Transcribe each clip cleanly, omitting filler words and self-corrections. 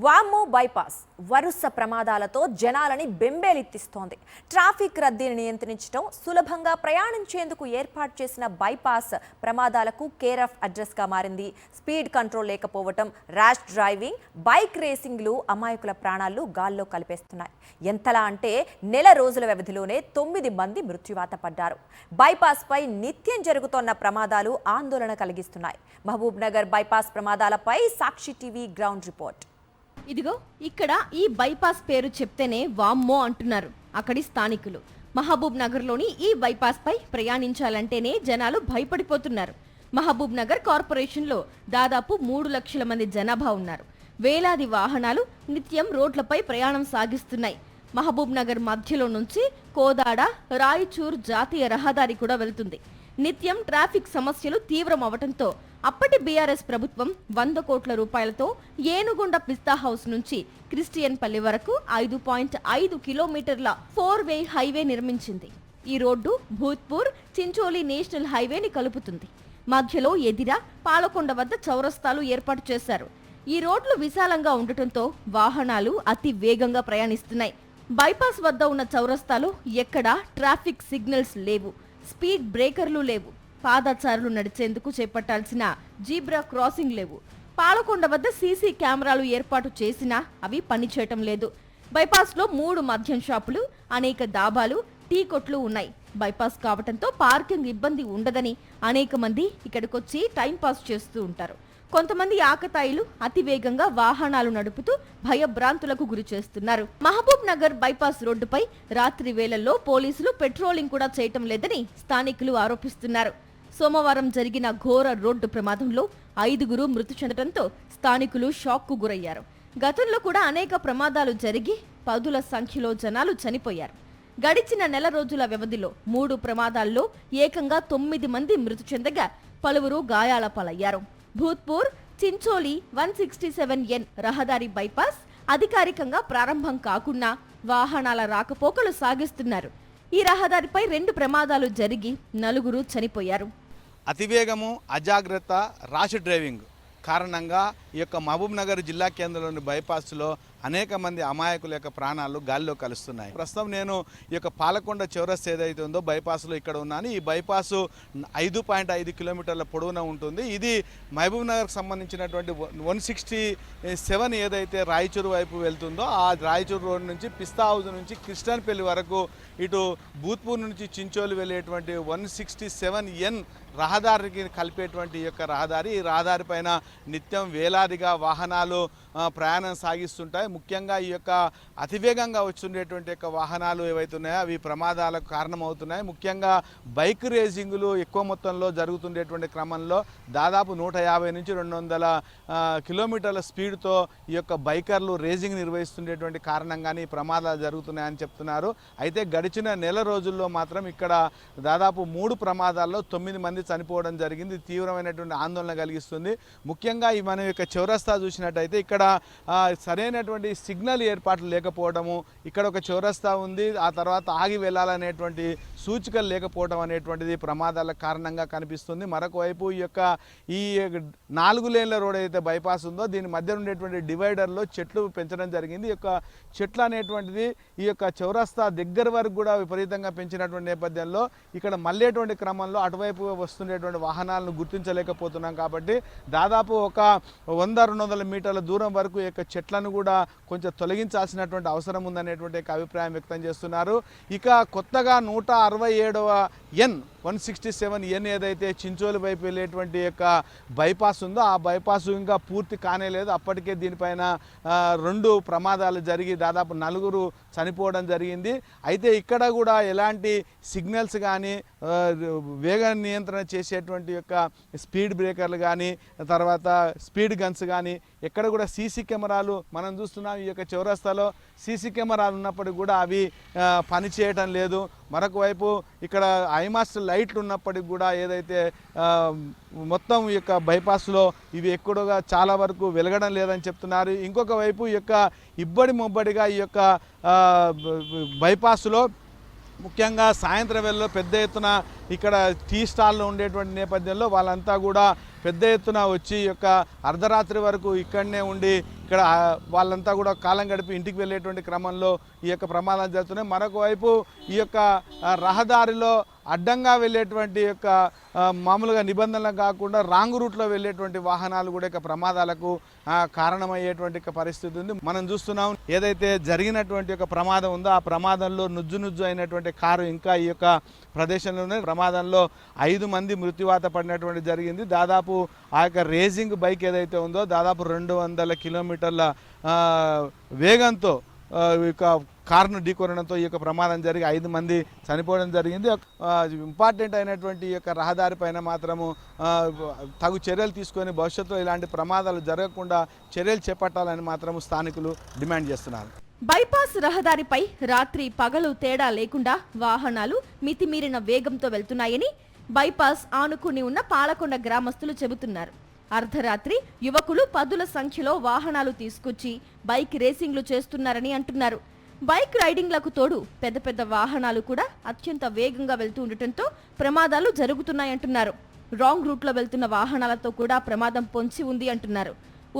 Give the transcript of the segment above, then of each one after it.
వామ్మో బైపాస్ వరుస ప్రమాదాలతో జనాలని బెంబేలెత్తిస్తోంది. ట్రాఫిక్ రద్దీని నియంత్రించడం, సులభంగా ప్రయాణించేందుకు ఏర్పాటు చేసిన బైపాస్ ప్రమాదాలకు కేర్ ఆఫ్ అడ్రస్ గా మారింది. స్పీడ్ కంట్రోల్ లేకపోవటం, ర్యాష్ డ్రైవింగ్, బైక్ రేసింగ్లు అమాయకుల ప్రాణాలు గాల్లో కలిపేస్తున్నాయి. ఎంతలా అంటే నెల రోజుల వ్యవధిలోనే 9 మంది మృత్యువాత పడ్డారు. బైపాస్ పై నిత్యం జరుగుతోన్న ప్రమాదాలు ఆందోళన కలిగిస్తున్నాయి. మహబూబ్ నగర్ బైపాస్ ప్రమాదాలపై సాక్షి టీవీ గ్రౌండ్ రిపోర్ట్. ఇదిగో ఇక్కడ ఈ బైపాస్ పేరు చెప్తేనే వామ్మో అంటున్నారు అక్కడి స్థానికులు. మహబూబ్ నగర్లోని ఈ బైపాస్ పై ప్రయాణించాలంటేనే జనాలు భయపడిపోతున్నారు. మహబూబ్ నగర్ కార్పొరేషన్లో దాదాపు 3 లక్షల మంది జనాభా ఉన్నారు. వేలాది వాహనాలు నిత్యం రోడ్లపై ప్రయాణం సాగిస్తున్నాయి. మహబూబ్ నగర్ మధ్యలో నుంచి కోదాడ, రాయచూర్ జాతీయ రహదారి కూడా వెళ్తుంది. నిత్యం ట్రాఫిక్ సమస్యలు తీవ్రం అవటంతో అప్పటి బీఆర్ఎస్ ప్రభుత్వం 100 కోట్ల రూపాయలతో ఏనుగుండ పిస్తా హౌస్ నుంచి క్రిస్టియన్ పల్లి వరకు 5.5 కిలోమీటర్ల 4-వే హైవే నిర్మించింది. ఈ రోడ్డు భూత్పూర్ చించోలి నేషనల్ హైవేని కలుపుతుంది. మధ్యలో ఎదిరా, పాలకొండ వద్ద చౌరస్తాలు ఏర్పాటు చేశారు. ఈ రోడ్లు విశాలంగా ఉండటంతో వాహనాలు అతి వేగంగా ప్రయాణిస్తున్నాయి. బైపాస్ వద్ద ఉన్న చౌరస్తాలో ఎక్కడా ట్రాఫిక్ సిగ్నల్స్ లేవు, స్పీడ్ బ్రేకర్లు లేవు, పాదచారులు నడిచేందుకు చేపట్టాల్సిన జీబ్రా క్రాసింగ్ లేవు. పాలకొండ వద్ద సీసీ కెమెరాలు ఏర్పాటు చేసినా అవి పనిచేయటం లేదు. బైపాస్లో 3 మద్యం షాపులు, అనేక దాబాలు, టీ కొట్లు ఉన్నాయి. బైపాస్ కావటంతో పార్కింగ్ ఇబ్బంది ఉండదని అనేక మంది ఇక్కడికొచ్చి టైంపాస్ చేస్తూ ఉంటారు. కొంతమంది ఆకతాయిలు అతివేగంగా వాహనాలు నడుపుతూ భయభ్రాంతులకు గురి చేస్తున్నారు. మహబూబ్ నగర్ బైపాస్ రోడ్డుపై రాత్రి వేళల్లో పోలీసులు పెట్రోలింగ్ కూడా చేయటం లేదని స్థానికులు ఆరోపిస్తున్నారు. సోమవారం జరిగిన ఘోర రోడ్డు ప్రమాదంలో 5గురు మృతి చెందడంతో స్థానికులు షాక్కు గురయ్యారు. గతంలో కూడా అనేక ప్రమాదాలు జరిగి 10ల సంఖ్యలో జనాలు చనిపోయారు. గడిచిన నెల రోజుల వ్యవధిలో 3 ప్రమాదాల్లో ఏకంగా 9 మంది మృతి చెందగా పలువురు గాయాల పాలయ్యారు. భూత్పూర్ చించోలి 167N రహదారి బైపాస్ అధికారికంగా ప్రారంభం కాకున్నా వాహనాల రాకపోకలు సాగిస్తున్నారు. ఈ రహదారిపై 2 ప్రమాదాలు జరిగి 4గురు చనిపోయారు. అతివేగము, అజాగ్రత్త, ర్యాష్ డ్రైవింగ్ కారణంగా ఈ యొక్క మహబూబ్ నగర్ జిల్లా కేంద్రంలోని బైపాస్లో అనేక మంది అమాయకుల యొక్క ప్రాణాలు గాల్లో కలుస్తున్నాయి. ప్రస్తుతం నేను ఈ యొక్క పాలకొండ చౌరస్తా ఏదైతే ఉందో బైపాస్లో ఇక్కడ ఉన్నాను. ఈ బైపాసు 5.5 కిలోమీటర్ల పొడవున ఉంటుంది. ఇది మహబూబ్ నగర్కి సంబంధించినటువంటి 167 ఏదైతే రాయచూరు వైపు వెళ్తుందో ఆ రాయచూరు రోడ్ నుంచి పిస్తా హౌస్ నుంచి క్రిస్టియన్పల్లి వరకు, ఇటు భూత్పూర్ నుంచి చించోలి వెళ్ళేటువంటి 167N రహదారికి కలిపేటువంటి ఈ యొక్క రహదారి. ఈ రహదారి పైన నిత్యం వేలాదిగా వాహనాలు ప్రయాణం సాగిస్తుంటాయి. ముఖ్యంగా ఈ యొక్క అతివేగంగా వస్తుండేటువంటి యొక్క వాహనాలు ఏవైతే ఉన్నాయో అవి ప్రమాదాలకు కారణమవుతున్నాయి. ముఖ్యంగా బైక్ రేసింగులు ఎక్కువ మొత్తంలో జరుగుతుండేటువంటి క్రమంలో దాదాపు 150 నుంచి 200 కిలోమీటర్ల స్పీడ్తో ఈ యొక్క బైకర్లు రేసింగ్ నిర్వహిస్తుండేటువంటి కారణంగానే ఈ ప్రమాదాలు జరుగుతున్నాయని చెప్తున్నారు. అయితే గడిచిన నెల రోజుల్లో మాత్రం ఇక్కడ దాదాపు 3 ప్రమాదాల్లో 9 మంది చనిపోవడం జరిగింది. తీవ్రమైనటువంటి ఆందోళన కలిగిస్తుంది. ముఖ్యంగా ఈ మన యొక్క చౌరస్తా చూసినట్టయితే ఇక్కడ సరైనటువంటి సిగ్నల్ ఏర్పాట్లు లేకపోవడము, ఇక్కడ ఒక చౌరస్తా ఉంది, ఆ తర్వాత ఆగి వెళ్ళాలనేటువంటి సూచికలు లేకపోవడం అనేటువంటిది ప్రమాదాల కారణంగా కనిపిస్తుంది. మరొక వైపు ఈ 4 లేన్ల రోడ్ అయితే బైపాస్ ఉందో దీని మధ్య ఉండేటువంటి డివైడర్లో చెట్లు పెంచడం జరిగింది. ఈ యొక్క చెట్లు అనేటువంటిది ఈ యొక్క చౌరస్తా దగ్గర వరకు కూడా విపరీతంగా పెంచినటువంటి నేపథ్యంలో ఇక్కడ మళ్ళేటువంటి క్రమంలో అటువైపు వస్తుండేటువంటి వాహనాలను గుర్తించలేకపోతున్నాం. కాబట్టి దాదాపు ఒక 100-200 మీటర్ల దూరం వరకు ఈ యొక్క చెట్లను కూడా కొంచెం తొలగించాల్సినటువంటి అవసరం ఉందనేటువంటి అభిప్రాయం వ్యక్తం చేస్తున్నారు. ఇక కొత్తగా 167N ఏదైతే చించోలి వైపు వెళ్ళేటువంటి యొక్క బైపాస్ ఉందో ఆ బైపాస్ ఇంకా పూర్తి కానేలేదు. అప్పటికే దీనిపైన 2 ప్రమాదాలు జరిగి దాదాపు 4గురు చనిపోవడం జరిగింది. అయితే ఇక్కడ కూడా ఎలాంటి సిగ్నల్స్ కానీ వేగ నియంత్రణ చేసేటువంటి యొక్క స్పీడ్ బ్రేకర్లు కానీ తర్వాత స్పీడ్ గన్స్ కానీ ఎక్కడ కూడా సీసీ కెమెరాలు మనం చూస్తున్నాం. ఈ యొక్క చౌరస్తాలో సీసీ కెమెరాలు ఉన్నప్పటికీ కూడా అవి పనిచేయటం లేదు. మరొక వైపు ఇక్కడ ఐమాస్ట్ లైట్లు ఉన్నప్పటికీ కూడా ఏదైతే మొత్తం ఈ యొక్క బైపాస్లో ఇవి ఎక్కువగా చాలా వరకు వెలగడం లేదని చెప్తున్నారు. ఇంకొక వైపు ఈ యొక్క ఇబ్బడి మొబ్బడిగా ఈ యొక్క బైపాస్లో ముఖ్యంగా సాయంత్రం వేళలో పెద్ద ఎత్తున ఇక్కడ టీ స్టాల్లో ఉండేటువంటి నేపథ్యంలో వాళ్ళంతా కూడా పెద్ద ఎత్తున వచ్చి యొక్క అర్ధరాత్రి వరకు ఇక్కడనే ఉండి ఇక్కడ వాళ్ళంతా కూడా కాలం గడిపి ఇంటికి వెళ్ళేటువంటి క్రమంలో ఈ యొక్క ప్రమాదాలు జరుగుతున్నాయి. మరొక వైపు ఈ యొక్క రహదారిలో అడ్డంగా వెళ్ళేటువంటి యొక్క మామూలుగా నిబంధనలు కాకుండా రాంగ్ రూట్లో వెళ్ళేటువంటి వాహనాలు కూడా ఇక ప్రమాదాలకు కారణమయ్యేటువంటి పరిస్థితి ఉంది. మనం చూస్తున్నాం ఏదైతే జరిగినటువంటి యొక్క ప్రమాదం ఉందో ఆ ప్రమాదంలో నుజ్జు అయినటువంటి కారు ఇంకా ఈ యొక్క ప్రదేశంలోనే ప్రమాదంలో 5 మంది మృత్యువాత పడినటువంటి జరిగింది. దాదాపు ఆ యొక్క రేసింగ్ బైక్ ఏదైతే ఉందో దాదాపు 200 కిలోమీటర్ల వేగంతో ఇక కారును ఢీకొనడంతో ఈ యొక్క ప్రమాదం జరిగి 5 మంది చనిపోవడం జరిగింది. ఇంపార్టెంట్ అయినటువంటి ఈ యొక్క రహదారి పైన మాత్రము తగు చర్యలు తీసుకొని భవిష్యత్తులో ఇలాంటి ప్రమాదాలు జరగకుండా చర్యలు చేపట్టాలని మాత్రము స్థానికులు డిమాండ్ చేస్తున్నారు. బైపాస్ రహదారిపై రాత్రి పగలు తేడా లేకుండా వాహనాలు మితిమీరిన వేగంతో వెళ్తున్నాయని బైపాస్ ఆనుకుని ఉన్న పాలకొండ గ్రామస్తులు చెబుతున్నారు. అర్ధరాత్రి యువకులు 10ల సంఖ్యలో వాహనాలు తీసుకొచ్చి బైక్ రేసింగ్లు చేస్తున్నారని అంటున్నారు. బైక్ రైడింగ్లకు తోడు పెద్ద పెద్ద వాహనాలు కూడా అత్యంత వేగంగా వెళ్తూ ఉండటంతో ప్రమాదాలు జరుగుతున్నాయంటున్నారు. రాంగ్ రూట్లో వెళ్తున్న వాహనాలతో కూడా ప్రమాదం పొంచి ఉంది అంటున్నారు.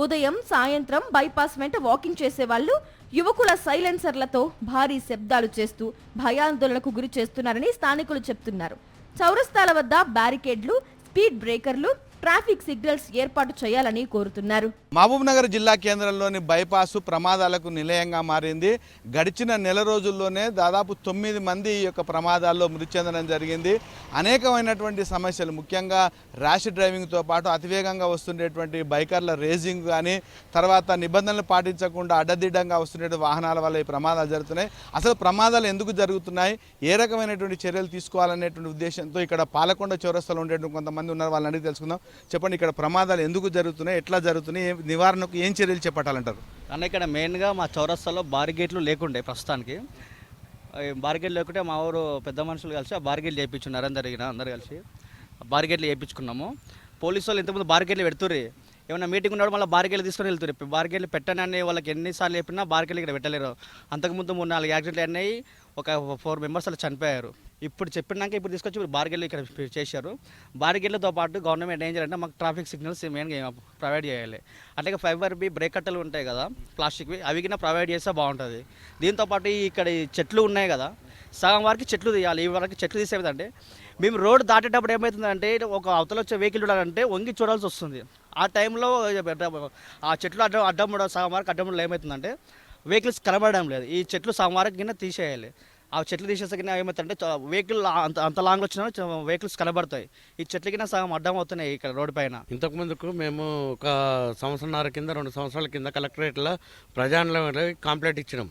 ఉదయం సాయంత్రం బైపాస్ వెంట వాకింగ్ చేసేవాళ్లు యువకుల సైలెన్సర్లతో భారీ శబ్దాలు చేస్తూ భయాందోళనకు గురి చేస్తున్నారని స్థానికులు చెప్తున్నారు. చౌరస్తాల వద్ద బ్యారికేడ్లు, స్పీడ్ బ్రేకర్లు, ట్రాఫిక్ సిగ్నల్స్ ఏర్పాటు చేయాలని కోరుతున్నారు. మహబూబ్నగర్ జిల్లా కేంద్రంలోని బైపాసు ప్రమాదాలకు నిలయంగా మారింది. గడిచిన నెల రోజుల్లోనే దాదాపు 9 మంది ఈ యొక్క ప్రమాదాల్లో మృతి చెందడం జరిగింది. అనేకమైనటువంటి సమస్యలు, ముఖ్యంగా ర్యాష్ డ్రైవింగ్తో పాటు అతివేగంగా వస్తుండేటువంటి బైకర్ల రేసింగ్ కానీ, తర్వాత నిబంధనలు పాటించకుండా అడ్డదిడ్డంగా వస్తుండే వాహనాల వల్ల ఈ ప్రమాదాలు జరుగుతున్నాయి. అసలు ప్రమాదాలు ఎందుకు జరుగుతున్నాయి, ఏ రకమైనటువంటి చర్యలు తీసుకోవాలనేటువంటి ఉద్దేశంతో ఇక్కడ పాలకొండ చౌరస్తాలో ఉండేటువంటి కొంతమంది ఉన్నారు, వాళ్ళని అడిగి తెలుసుకుందాం. చెప్పండి, ఇక్కడ ప్రమాదాలు ఎందుకు జరుగుతున్నాయి, ఎట్లా జరుగుతున్నాయి, నివారణకు ఏం చర్యలు చేపట్టాలంటారు? అన్న ఇక్కడ మెయిన్గా మా చౌరస్తాలో బారిగేట్లు లేకుండే ప్రస్తుతానికి. బారిగేట్లు లేకుంటే మా ఊరు పెద్ద మనుషులు కలిసి ఆ బారిగేట్లు చేయించున్నారు. అందరు కలిసి బారిగేట్లు చేయించుకున్నాము. పోలీసు వాళ్ళు ఇంతకుముందు బారిగేట్లు పెడుతుర్రి, ఏమైనా మీటింగ్ ఉన్నప్పుడు మళ్ళీ బారిగేట్లు తీసుకొని వెళ్తున్నారు. బారిగేట్లు పెట్టనని వాళ్ళకి ఎన్నిసార్లు చెప్పినా బారిగేట్లు ఇక్కడ పెట్టలేరు. అంతకుముందు 3-4 యాక్సిడెంట్లు అయినాయి, ఒక 4 మెంబర్స్ అలా చనిపోయారు. ఇప్పుడు చెప్పినాక ఇప్పుడు తీసుకొచ్చి బారిగేట్లు ఇక్కడ చేశారు. బారిగేట్లతో పాటు గవర్నమెంట్ ఏం చేయాలంటే మాకు ట్రాఫిక్ సిగ్నల్స్ మెయిన్గా ప్రొవైడ్ చేయాలి. అట్లాగే ఫైబర్ బ్రేక్ కట్టలు ఉంటాయి కదా ప్లాస్టిక్వి, అవి కింద ప్రొవైడ్ చేస్తే బాగుంటుంది. దీంతోపాటు ఇక్కడ చెట్లు ఉన్నాయి కదా, సగం వరకు చెట్లు తీయాలి. ఈ వరకు చెట్లు తీసేదంటే మేము రోడ్ దాటేటప్పుడు ఏమవుతుందంటే ఒక అవతల వచ్చే వెహికల్ చూడాలంటే వంగి చూడాల్సి వస్తుంది. ఆ టైంలో ఆ చెట్లు అడ్డం సగం వరకు అడ్డం ఏమవుతుందంటే వెహికల్స్ కనబడడం లేదు. ఈ చెట్లు సగం వరకు కింద తీసేయాలి. ఆ చెట్లు తీసేసే కింద ఏమవుతుందంటే వెహికల్ అంత లాంగ్ వచ్చినా వెహికల్స్ కనబడతాయి. ఈ చెట్ల కింద సగం అడ్డం అవుతున్నాయి ఇక్కడ రోడ్డు పైన. ఇంతకుముందుకు మేము ఒక 1.5 సంవత్సరాల కింద 2 సంవత్సరాల కింద కలెక్టరేట్లో ప్రజాలో కాంప్లైంట్ ఇచ్చినాం.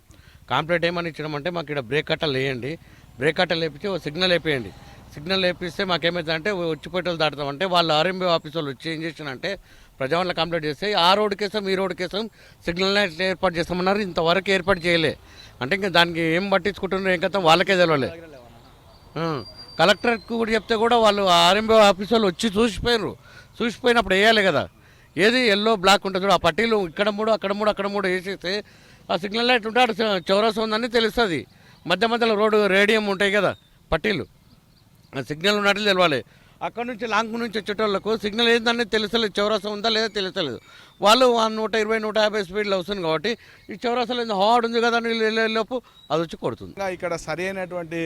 కాంప్లైంట్ ఏమని ఇచ్చినామంటే మాకు ఇక్కడ బ్రేక్ కట్టలు వేయండి, బ్రేక్ కట్టలు వేపించి ఒక సిగ్నల్ వేపేయండి. సిగ్నల్ వేపిస్తే మాకేమైందంటే వచ్చిపోయేటోళ్ళు దాటుతామంటే వాళ్ళు ఆర్ఎంబీ ఆఫీస్ వాళ్ళు వచ్చి ఏం చేసినంటే ప్రజావాళ్ళ కంప్లైంట్ చేస్తే ఆ రోడ్డు కేసం ఈ రోడ్డు కేసం సిగ్నల్ ఏర్పాటు చేస్తామన్నారు. ఇంతవరకు ఏర్పాటు చేయలే. అంటే ఇంకా దానికి ఏం పట్టించుకుంటున్నారో ఏం కదా వాళ్ళకే తెలవలే. కలెక్టర్కి కూడా చెప్తే కూడా వాళ్ళు ఆర్ఎంబీ ఆఫీస్ వాళ్ళు వచ్చి చూసిపోయినప్పుడు వేయాలి కదా. ఏది ఎల్లో బ్లాక్ ఉంటుంది చూడు, ఆ పట్టీలు ఇక్కడ 3 అక్కడ 3 అక్కడ 3 వేసేస్తే ఆ సిగ్నల్ లైట్ ఉంటే అక్కడ చౌరస్తా ఉందని తెలుస్తుంది. మధ్యలో రోడ్డు రేడియం ఉంటాయి కదా పట్టీలు, సిగ్నల్ ఉన్నట్లు తెలవాలి. అక్కడ నుంచి లాంగ్ నుంచి వచ్చేటోళ్ళకు సిగ్నల్ ఏంటనేది తెలుస్తలేదు, చౌరస్తా ఉందా లేదా తెలుస్తలేదు. వాళ్ళు 120-150 స్పీడ్లో వస్తుంది కాబట్టి ఈ చౌరస్తాలో హార్డ్ ఉంది కదా లోపు అది వచ్చి కొడుతుంది. ఇక్కడ సరి అయినటువంటి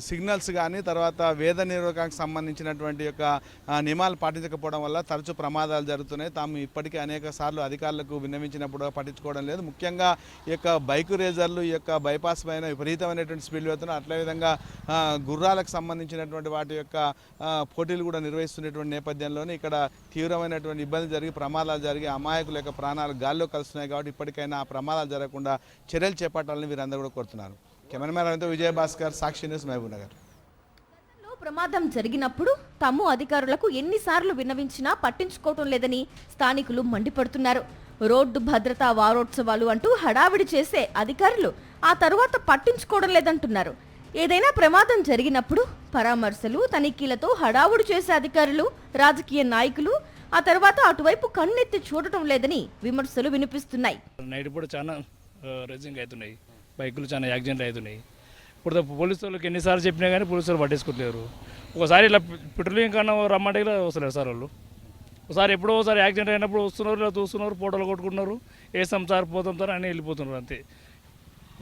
సిగ్నల్స్ కానీ తర్వాత వేద నిర్వహణకు సంబంధించినటువంటి యొక్క నియమాలు పాటించకపోవడం వల్ల తరచూ ప్రమాదాలు జరుగుతున్నాయి. తాము ఇప్పటికే అనేక సార్లు అధికారులకు విన్నవించినప్పుడు పట్టించుకోవడం లేదు. ముఖ్యంగా ఈ యొక్క బైక్ రేజర్లు ఈ యొక్క బైపాస్ పైన విపరీతమైనటువంటి స్పీడ్లు వెళ్తున్నాయి. అట్లే విధంగా గుర్రాలకు సంబంధించినటువంటి వాటి యొక్క పోటీలు కూడా నిర్వహిస్తున్నటువంటి నేపథ్యంలోనే ఇక్కడ తీవ్రమైనటువంటి ఇబ్బంది జరిగి ప్రమాదాలు జరిగి అమాయకుల యొక్క ప్రాణాలు గాల్లో కలుస్తున్నాయి. కాబట్టి ఇప్పటికైనా ఆ ప్రమాదాలు జరగకుండా చర్యలు చేపట్టాలని వీరందరూ కూడా కోరుతున్నారు. కెమెరామెన్ విజయభాస్కర్, సాక్షి న్యూస్, మహబూబ్నగర్. ప్రమాదం జరిగినప్పుడు తాము అధికారులకు ఎన్నిసార్లు విన్నవించినా పట్టించుకోవటం లేదని స్థానికులు మండిపడుతున్నారు. రోడ్డు భద్రతా వారోత్సవాలు అంటూ హడావిడి చేసే అధికారులు ఆ తరువాత పట్టించుకోవడం లేదంటున్నారు. ఏదైనా ప్రమాదం జరిగినప్పుడు పరామర్శలు, తనిఖీలతో హడావుడి చేసే అధికారులు, రాజకీయ నాయకులు ఆ తర్వాత అటువైపు కన్నెత్తి చూడటం లేదని విమర్శలు వినిపిస్తున్నాయి. నైట్ పూట చాలా రేసింగ్ అవుతున్నాయి, బైకులు చాలా యాక్సిడెంట్లు అవుతున్నాయి. ఇప్పుడు పోలీసు వాళ్ళకి ఎన్నిసార్లు చెప్పినా కానీ పోలీసు వాళ్ళు పట్టేసుకోవట్లేరు. ఒకసారి ఇలా పెట్రోలింగ్ కన్నా రమ్మంటే వస్తలేరు సార్ వాళ్ళు. ఒకసారి ఎప్పుడో ఒకసారి యాక్సిడెంట్ అయినప్పుడు వస్తున్నారు ఇలా చూస్తున్నారు ఫోటోలు కొట్టుకుంటున్నారు వేసాం సార్ పోతాం సార్ అని వెళ్ళిపోతున్నారు అంతే.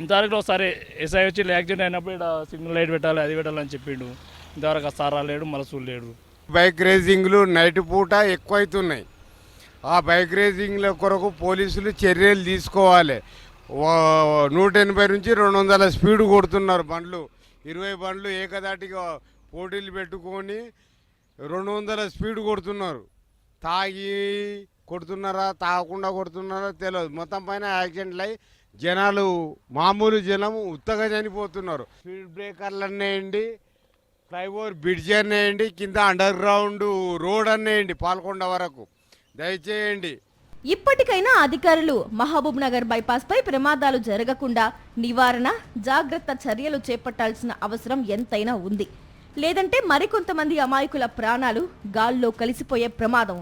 ఇంతవరకు ఒకసారి ఎస్ఐ వచ్చి ఇలా యాక్సిడెంట్ అయినప్పుడు ఇక్కడ సిగ్నల్ లైట్ పెట్టాలి అది పెట్టాలని చెప్పిండు. ఇంతవరకు ఆ సార్ రాలేడు మళ్ళీ చూడలేడు. బైక్ రేసింగ్లు నైట్ పూట ఎక్కువైతున్నాయి. ఆ బైక్ రేసింగ్ల కొరకు పోలీసులు చర్యలు తీసుకోవాలి. 180 నుంచి 200 స్పీడ్ కొడుతున్నారు బండ్లు. 20 బండ్లు ఏకదాటిగా పోటీలు పెట్టుకొని 200 స్పీడ్ కొడుతున్నారు. తాగి కొడుతున్నారా తాగకుండా కొడుతున్నారా తెలియదు. మొత్తం పైన యాక్సిడెంట్లు అయి జనాలు మామూలు జనం ఉత్తగా చనిపోతున్నారు. స్పీడ్ బ్రేకర్లు అన్నేయండి, ఫ్లైఓవర్ బ్రిడ్జ్ అన్నేయండి, కింద అండర్ గ్రౌండ్ రోడ్ అన్నేయండి పాల్కొండ వరకు దయచేయండి. ఇప్పటికైనా అధికారులు మహబూబ్ నగర్ బైపాస్ పై ప్రమాదాలు జరగకుండా నివారణ జాగ్రత్త చర్యలు చేపట్టాల్సిన అవసరం ఎంతైనా ఉంది. లేదంటే మరికొంతమంది అమాయకుల ప్రాణాలు గాల్లో కలిసిపోయే ప్రమాదం ఉంది.